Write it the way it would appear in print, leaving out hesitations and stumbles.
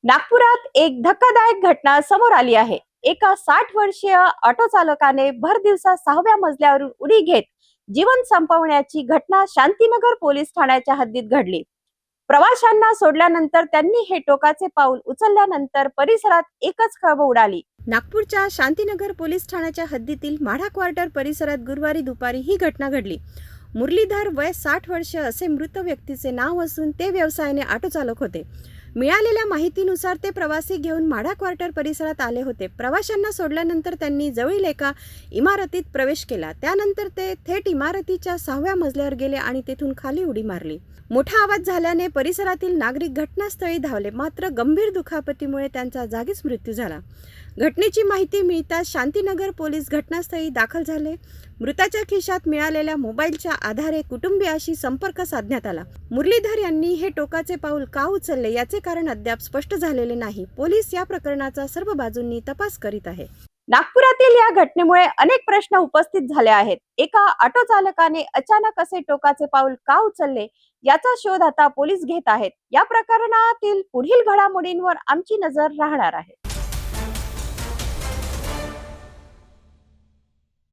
नागपुरात एक धक्कादायक घटना समोर आली आहे। एका 60 वर्षीय ऑटो चालकाने भर दिवसा 6व्या मजल्यावरून उडी घेत जीवन संपवण्याची घटना शांतीनगर पोलीस ठाण्याच्या हद्दीत घडली। प्रवाशांना सोडल्यानंतर त्यांनी हे टोकाचे पाऊल उचलल्यानंतर परिसरात एकच खळबळ उडाली। नागपूरच्या शांतीनगर पोलीस ठाण्याच्या हद्दीतील माढा क्वार्टर परिसरात गुरुवारी दुपारी ही घटना घडली। मुरलीधर वय 60 वर्ष असे मृत व्यक्तीचे नाव असून ते व्यवसायाने ऑटो चालक होते। मिळालेल्या माहितीनुसार ते प्रवासी घेऊन माढा क्वार्टर परिसरात आले होते। प्रवाशांना सोडल्यानंतर त्यांनी जवळील एका इमारतीत प्रवेश केला। त्यानंतर ते थेट इमारतीच्या 6व्या मजल्यावर गेले आणि तेथून खाली उडी मारली। मोठा आवाज झाल्याने परिसरातील नागरिक घटनास्थळी धावले, मात्र गंभीर दुखापतीमुळे त्यांचा जागीच मृत्यू झाला। घटनेची माहिती मिळताच शांतीनगर पोलीस घटनास्थळी दाखल झाले। मृताच्या खिशात मिळालेल्या मोबाईलच्या आधारे कुटुंबियाशी संपर्क साधण्यात आला। मुरलीधर यांनी हे टोकाचे पाऊल का उचलले याचे कारण अद्याप स्पष्ट झालेले नाही। पोलीस या प्रकरणाचा सर्व बाजूंनी तपास करीत आहे। नागपुरातील या घटनेमुळे अनेक प्रश्न उपस्थित झाले आहेत। एका ऑटो चालकाने अचानक असे टोकाचे पाऊल का उचलले याचा शोध आता पोलीस घेत आहेत। या प्रकरणातील पुढील घडामोडींवर आमची नजर राहणार आहे।